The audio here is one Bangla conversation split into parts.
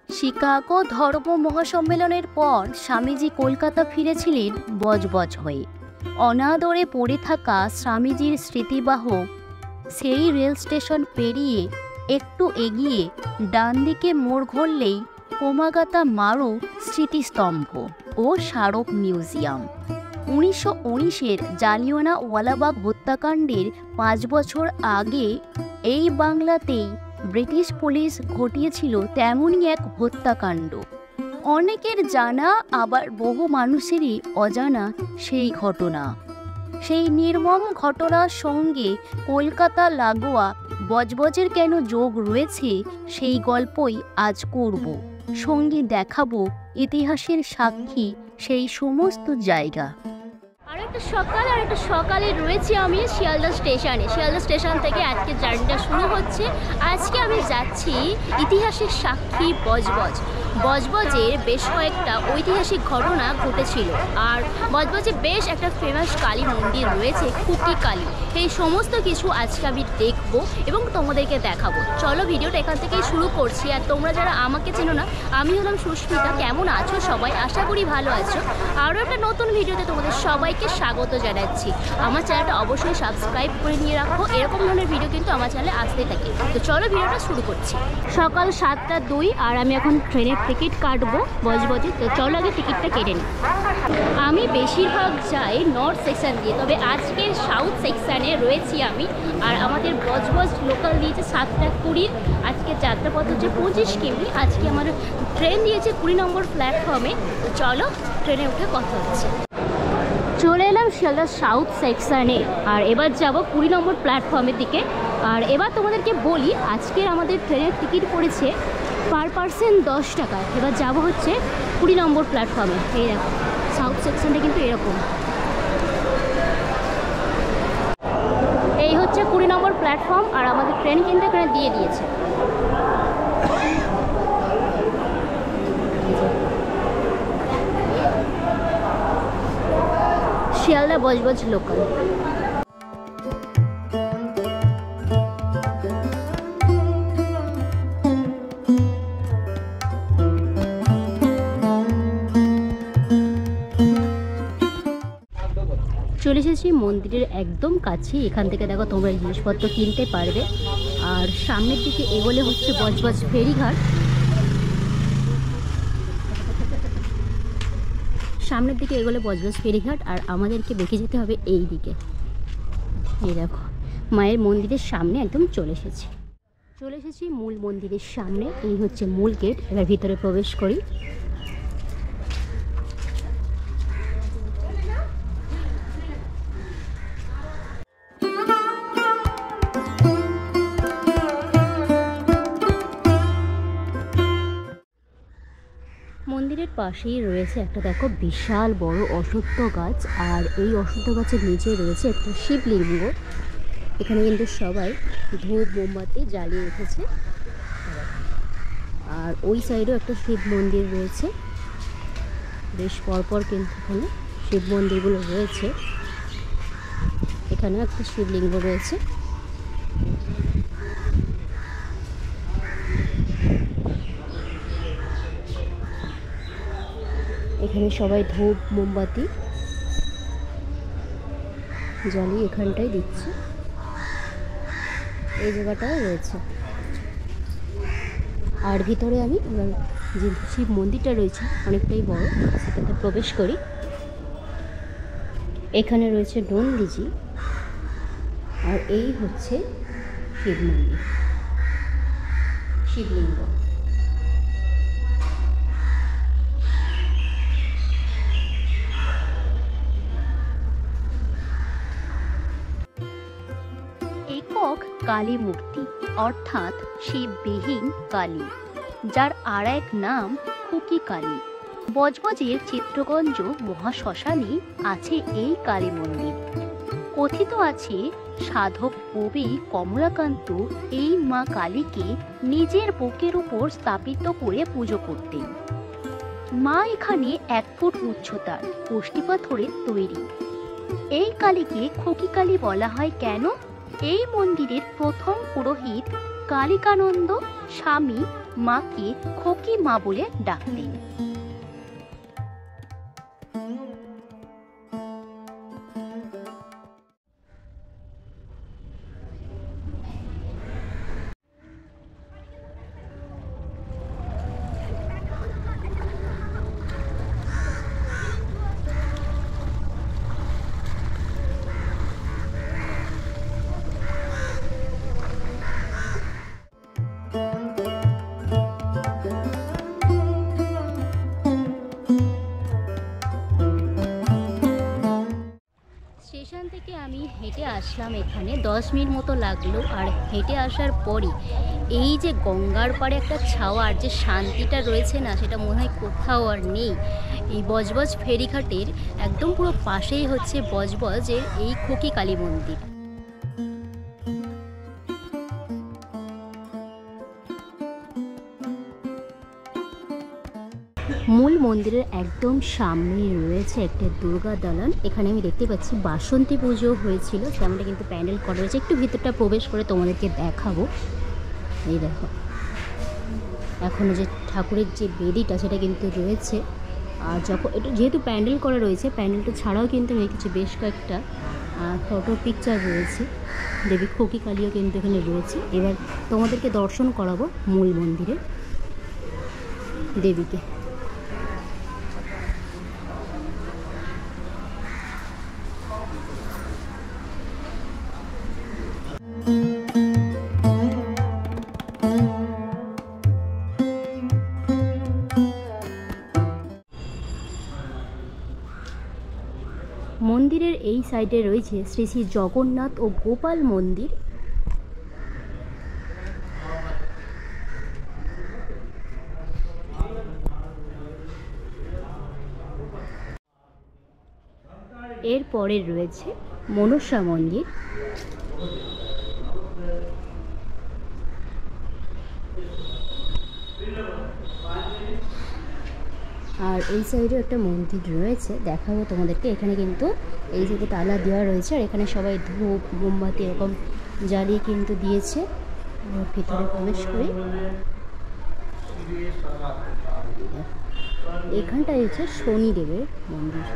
শিকাগো ধর্ম মহাসম্মেলনের পর স্বামীজি কলকাতা ফিরেছিলেন বজবজ হয়ে। অনাদরে পড়ে থাকা স্বামীজির স্মৃতিবাহক সেই রেল স্টেশন পেরিয়ে একটু এগিয়ে ডান দিকে মোড় ঘুরলেই কোমাগাতা মারু স্মৃতিস্তম্ভ ও স্মারক মিউজিয়াম। 1919-এর জালিয়ানওয়ালাবাগ হত্যাকাণ্ডের 5 বছর আগে এই বাংলাতেই ব্রিটিশ পুলিশ ঘটিয়েছিল তেমনই এক হত্যাকাণ্ড। অনেকের জানা আবার বহু মানুষেরই অজানা সেই ঘটনা। সেই নির্মম ঘটনার সঙ্গে কলকাতা লাগোয়া বজবজের কেন যোগ রয়েছে সেই গল্পই আজ করব। সঙ্গে দেখাবো ইতিহাসের সাক্ষী সেই সমস্ত জায়গা। আর একটা সকালে রয়েছি আমি শিয়ালদা স্টেশনে। শিয়ালদা স্টেশন থেকে আজকে জার্নিটা শুরু হচ্ছে। আজকে আমি যাচ্ছি ইতিহাসের সাক্ষী বজবজ। বজবজের বেশ কয়েকটা ঐতিহাসিক ঘটনা ঘটেছিল। আর বজবজে বেশ একটা ফেমাস কালী মন্দির রয়েছে, খুকি কালী। এই সমস্ত কিছু আজকে আমি দেখবো এবং তোমাদেরকে দেখাবো। চলো ভিডিওটা এখান থেকেই শুরু করছি। আর তোমরা যারা আমাকে চেনো না, আমি হলাম সুস্মিতা। কেমন আছো সবাই? আশা করি ভালো আছো। আরও একটা নতুন ভিডিওতে তোমাদের সবাইকে স্বাগত জানাচ্ছি। আমার চ্যানেলটা অবশ্যই সাবস্ক্রাইব করে নিয়ে রাখো। এরকম ধরনের ভিডিও কিন্তু আমার চ্যানেলে আসতেই থাকে। তো চলো ভিডিওটা শুরু করছি। সকাল 7টা 2 আর আমি এখন ট্রেনের টিকিট কাটবো বজবজে। তো চলো আগে টিকিটটা কেটে নিই। আমি বেশিরভাগ যাই নর্থ সেকশন দিয়ে, তবে আজকে সাউথ সেকশানে রয়েছি আমি। আর আমাদের বজবজ লোকাল দিয়েছে 7টা 20। আজকে যাত্রাপথ হচ্ছে 25 কিমি। আজকে আমার ট্রেন দিয়েছে 20 নম্বর প্ল্যাটফর্মে। তো চলো ট্রেনে উঠে কথা হচ্ছে। চলে এলাম শিয়ালদা সাউথ সেকশানে আর এবার যাব 20 নম্বর প্ল্যাটফর্মের দিকে। আর এবার তোমাদেরকে বলি, আজকের আমাদের ট্রেনের টিকিট পড়েছে পার পার্সন 10 টাকা। এবার যাব হচ্ছে 20 নম্বর প্ল্যাটফর্মে। এই দেখো সাউথ সেকশনটা কিন্তু এরকম। এই হচ্ছে 20 নম্বর প্ল্যাটফর্ম আর আমাদের ট্রেন কিন্তু এখানে দিয়ে দিয়েছে। শিয়ালদা বজবজ লোকাল। চলে এসেছি মন্দিরের একদম কাছে। এখান থেকে দেখো তোমরা জিনিসপত্র কিনতে পারবে। আর সামনের দিকে এগোলে হচ্ছে বজবজ ফেরিঘাট। সামনের দিকে এগোলে বজবজ ফেরিঘাট আর আমাদেরকে বেঁকে যেতে হবে এই দিকে। এই দেখো মায়ের মন্দিরের সামনে একদম চলে এসেছি মূল মন্দিরের সামনে। এই হচ্ছে মূল গেট। এবার ভিতরে প্রবেশ করি। মন্দিরের পাশেই রয়েছে একটা দেখো বিশাল বড় অশ্বত্থ গাছ। আর এই অশ্বত্থ গাছের নিচে রয়েছে একটা শিবলিঙ্গ। এখানে কিন্তু সবাই ধূপ মোমবাতি জ্বালিয়ে রেখেছে। আর ওই সাইডেও একটা শিব মন্দির রয়েছে। বেশ পরপর কিন্তু এখানে শিব মন্দিরগুলো রয়েছে। এখানেও একটা শিবলিঙ্গ রয়েছে। এখানে সবাই ধূপ মোমবাতি জ্বালিয়ে এখানটায় দিচ্ছে। এই জায়গাটাও রয়েছে। আর ভিতরে আমি এবার যে শিব মন্দিরটা রয়েছে অনেকটাই বড়, সেটাতে প্রবেশ করি। এখানে রয়েছে নন্দীজি আর এই হচ্ছে শিব মন্দির, শিবলিঙ্গ। একক কালী মূর্তি অর্থাৎ শিববিহীন কালী, যার আর এক নাম খুকি কালী। বজবজের চিত্রগঞ্জ মহাশ্মশানে আছে এই কালী মন্দির। কথিত আছে সাধক কবি কমলাকান্ত এই মা কালীকে নিজের বুকের উপর স্থাপিত করে পুজো করতেন। মা এখানে 1 ফুট উচ্চতার কষ্টি পাথরের তৈরি। এই কালীকে খুকি কালী বলা হয় কেন? এই মন্দিরের প্রথম পুরোহিত কালিকানন্দ স্বামী মাকে খোকি মা বলে ডাকতেন। স্টেশন থেকে আমি হেঁটে আসলাম, এখানে 10 মিনিট মতো লাগলো। আর হেঁটে আসার পরই এই যে গঙ্গার পাড়ে একটা ছাওয়ার যে শান্তিটা রয়েছে না, সেটা মনে হয় কোথাও আর নেই। এই বজবজ ফেরিঘাটের একদম পুরো পাশেই হচ্ছে বজবজের এই খোকি কালী মন্দির। মূল মন্দিরের একদম সামনেই রয়েছে একটা দুর্গা দালান। এখানে আমি দেখতে পাচ্ছি বাসন্তী পুজো হয়েছিল, তেমনটা কিন্তু প্যান্ডেল করা রয়েছে। একটু ভিতরটা প্রবেশ করে তোমাদেরকে দেখাবো। এই দেখো, এখনও যে ঠাকুরের যে বেদিটা সেটা কিন্তু রয়েছে। আর যখন এটা যেহেতু প্যান্ডেল করা রয়েছে, প্যান্ডেলটা ছাড়াও কিন্তু আমি কিছু বেশ কয়েকটা ফটো পিকচার রয়েছে। দেবী খোকি কালীও কিন্তু এখানে রয়েছে। এবার তোমাদেরকে দর্শন করাবো মূল মন্দিরে দেবীকে। মন্দিরের এই সাইডে রয়েছে শ্রী শ্রী জগন্নাথ ও গোপাল মন্দির। এরপরে রয়েছে মনসা মন্দির। আর এই সাইডে একটা মন্দির রয়েছে, দেখাবো তোমাদেরকে। এখানে কিন্তু এই যে তালা দেওয়া রয়েছে, আর এখানে সবাই ধূপ মোমবাতি এরকম জ্বালিয়ে কিন্তু দিয়েছে। ভিতরে প্রবেশ করি, এখানটায় হচ্ছে শনিদেবের মন্দির।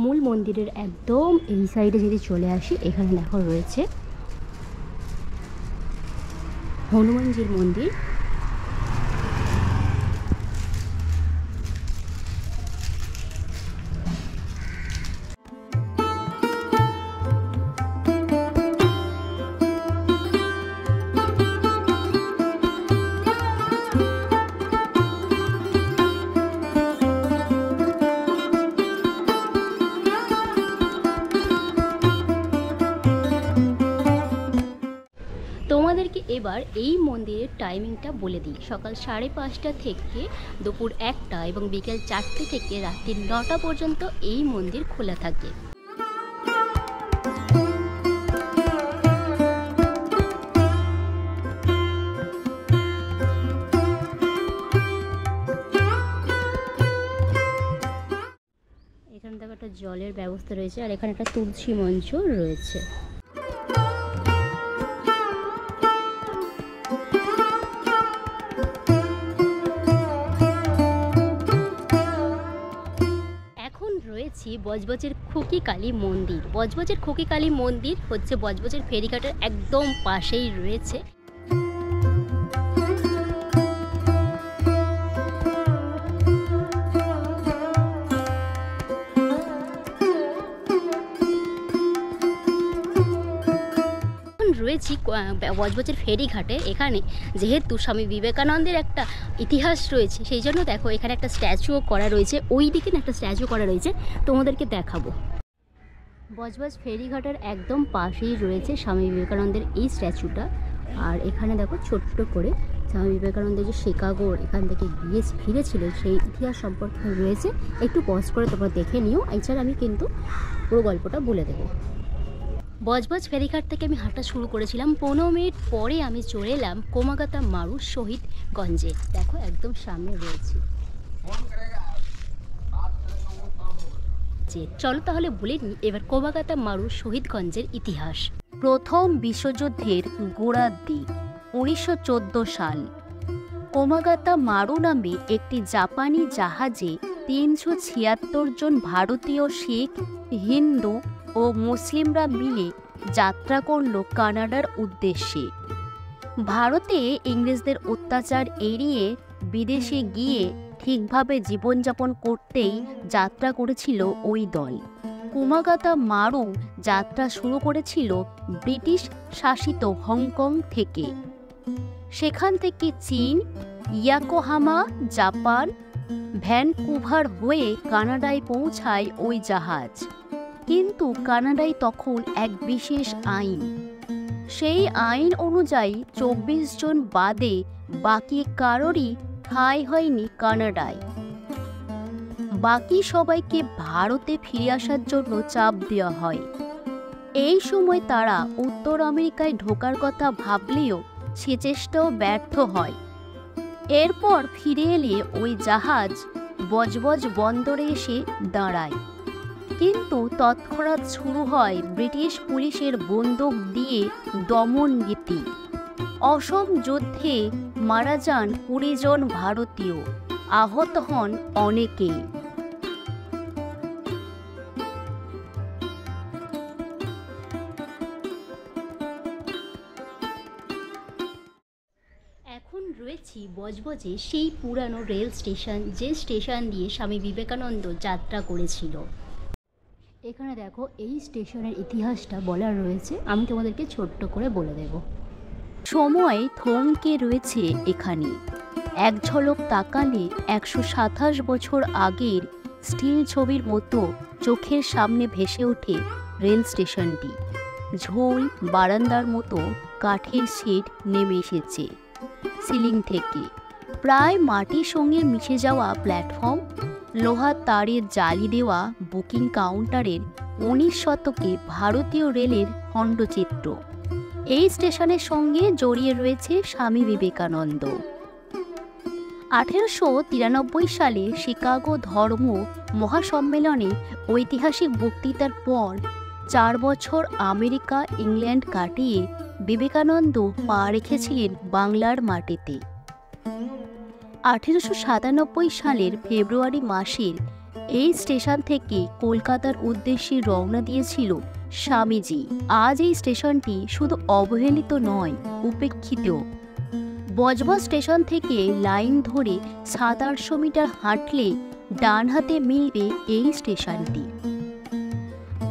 মূল মন্দিরের একদম এই সাইডে যদি চলে আসি, এখানে দেখো রয়েছে হনুমানজির মন্দির। তোমাদেরকে এবার এই মন্দিরের টাইমিংটা বলে দিই। সকাল 5:30 থেকে দুপুর 1টা এবং বিকেল 4টে থেকে রাত্রি 9টা পর্যন্ত এই মন্দির খোলা থাকে। এখানে দেখো একটা জলের ব্যবস্থা রয়েছে, আর এখানে একটা তুলসী মঞ্চ রয়েছে। রয়েছি বজবজের খোকি কালী মন্দির। বজবজের খোকি কালী মন্দির হচ্ছে বজবজের ফেরিঘাটের একদম পাশেই রয়েছে। রয়েছি বজবজের ফেরিঘাটে। এখানে যেহেতু স্বামী বিবেকানন্দের একটা ইতিহাস রয়েছে, সেই জন্য দেখো এখানে একটা স্ট্যাচুও করা রয়েছে। ওই দিকে একটা স্ট্যাচু করা রয়েছে, তোমাদেরকে দেখাবো। বজবজ ফেরিঘাটের একদম পাশেই রয়েছে স্বামী বিবেকানন্দের এই স্ট্যাচুটা। আর এখানে দেখো ছোট্ট করে স্বামী বিবেকানন্দ যে শিকাগো এখান থেকে গিয়ে ফিরেছিল সেই ইতিহাস সম্পর্কে রয়েছে। একটু পজ করে তোমরা দেখে নিও, এছাড়া আমি কিন্তু পুরো গল্পটা বলে দেবো। বজবজ ফেরিঘাট থেকে আমি হাঁটা শুরু করেছিলাম। 15 মিনিট পরে আমি চলে এলাম কোমাগাতা মারু শহীদগঞ্জে। দেখো একদম সামনে রয়েছে। হচ্ছে। চলো তাহলে বলে নিই এবার কোমাগাতা মারু শহীদগঞ্জের ইতিহাস। প্রথম বিশ্বযুদ্ধের গোড়ার দিক 1914 সাল। কোমাগাতা মারু নামে একটি জাপানি জাহাজে 376 জন ভারতীয়, শিখ, হিন্দু ও মুসলিমরা মিলে যাত্রা করল কানাডার উদ্দেশ্যে। ভারতে ইংরেজদের অত্যাচার এড়িয়ে বিদেশে গিয়ে ঠিকভাবে জীবনযাপন করতেই যাত্রা করেছিল ওই দল। কোমাগাতা মারু যাত্রা শুরু করেছিল ব্রিটিশ শাসিত হংকং থেকে। সেখান থেকে চীন, ইয়াকোহামা, জাপান, ভ্যানকুভার হয়ে কানাডায় পৌঁছায় ওই জাহাজ। কিন্তু কানাডায় তখন এক বিশেষ আইন। সেই আইন অনুযায়ী 24 জন বাদে বাকি কারোরই ঠাঁই হয়নি কানাডায়। বাকি সবাইকে ভারতে ফিরে আসার জন্য চাপ দেওয়া হয়। এই সময় তারা উত্তর আমেরিকায় ঢোকার কথা ভাবলেও সে চেষ্টাও ব্যর্থ হয়। এরপর ফিরে এলে ওই জাহাজ বজবজ বন্দরে এসে দাঁড়ায়। কিন্তু তৎক্ষণাৎ শুরু হয় ব্রিটিশ পুলিশের বন্দুক দিয়ে দমন নীতি। অসম যুদ্ধে মারা যান 20 জন ভারতীয়, আহত হন অনেকে। এখন রয়েছি বজবজে সেই পুরানো রেল স্টেশন, যে স্টেশন দিয়ে স্বামী বিবেকানন্দ যাত্রা করেছিল। এখানে দেখো এই স্টেশনের ইতিহাসটা বলার রয়েছে, আমি তোমাদেরকে ছোট্ট করে বলে দেব। সময় থমকে রয়েছে এখানে। এক ঝলক তাকালে 127 বছর আগের স্টিল ছবির মতো চোখের সামনে ভেসে ওঠে রেল স্টেশনটি। ঝোল বারান্দার মতো কাঠের শেড নেমে এসেছে সিলিং থেকে। প্রায় মাটির সঙ্গে মিশে যাওয়া প্ল্যাটফর্ম, লোহার তারের জালি দেওয়া বুকিং কাউন্টারের 19 শতকে ভারতীয় রেলের খণ্ডচিত্র। এই স্টেশনের সঙ্গে জড়িয়ে রয়েছে স্বামী বিবেকানন্দ। 1893 সালে শিকাগো ধর্ম মহাসম্মেলনে ঐতিহাসিক বক্তৃতার পর 4 বছর আমেরিকা ইংল্যান্ড কাটিয়ে বিবেকানন্দ পা রেখেছিলেন বাংলার মাটিতে। 1897 সালের ফেব্রুয়ারি মাসের এই স্টেশন থেকে কলকাতার উদ্দেশ্যে রওনা দিয়েছিল স্বামীজি। আজ এই স্টেশনটি শুধু অবহেলিত নয়, উপেক্ষিত। বজবজ স্টেশন থেকে লাইন ধরে 700-800 মিটার হাঁটলে ডান হাতে মিলবে এই স্টেশনটি।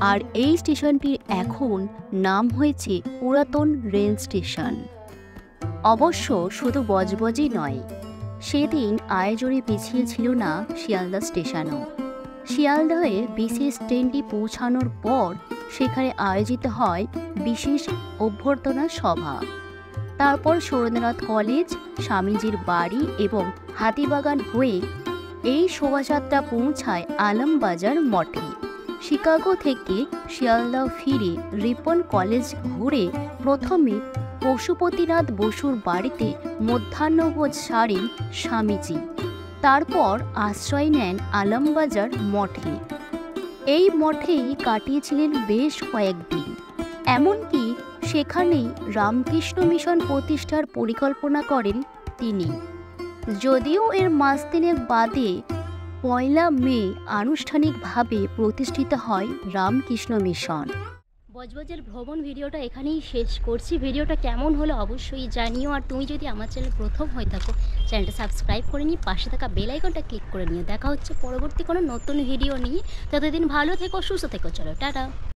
আর এই স্টেশনটির এখন নাম হয়েছে পুরাতন রেল স্টেশন। অবশ্য শুধু বজবজই নয়, সেদিন আয়োজনে পিছিয়ে ছিল না শিয়ালদা স্টেশনও। শিয়ালদাহে বিশেষ ট্রেনটি পৌঁছানোর পর সেখানে আয়োজিত হয় বিশেষ অভ্যর্থনা সভা। তারপর সুরেন্দ্রনাথ কলেজ, স্বামীজির বাড়ি এবং হাতিবাগান হয়ে এই শোভাযাত্রা পৌঁছায় আলমবাজার মঠে। শিকাগো থেকে শিয়ালদা ফিরে রিপন কলেজ ঘুরে প্রথমে পশুপতিনাথ বসুর বাড়িতে মধ্যাহ্নভোজ সারেন স্বামীজি। তারপর আশ্রয় নেন আলমবাজার মঠে। এই মঠেই কাটিয়েছিলেন বেশ কয়েকদিন। এমনকি সেখানেই রামকৃষ্ণ মিশন প্রতিষ্ঠার পরিকল্পনা করেন তিনি। যদিও এর মাস তিনেক বাদে 1 মে আনুষ্ঠানিকভাবে প্রতিষ্ঠিত হয় রামকৃষ্ণ মিশন। বজবজের ভ্রমণ ভিডিওটা এখানেই শেষ করছি। ভিডিওটা কেমন হলো অবশ্যই জানিও। আর তুমি যদি আমার চ্যানেল প্রথম হয়ে থাকো, চ্যানেলটা সাবস্ক্রাইব করে নিয়ে পাশে থাকা বেল আইকনটা ক্লিক করে নিও। দেখা হচ্ছে পরবর্তী কোনো নতুন ভিডিও নিয়ে। ততদিন ভালো থেকো, সুস্থ থেকো। চলো টাটা।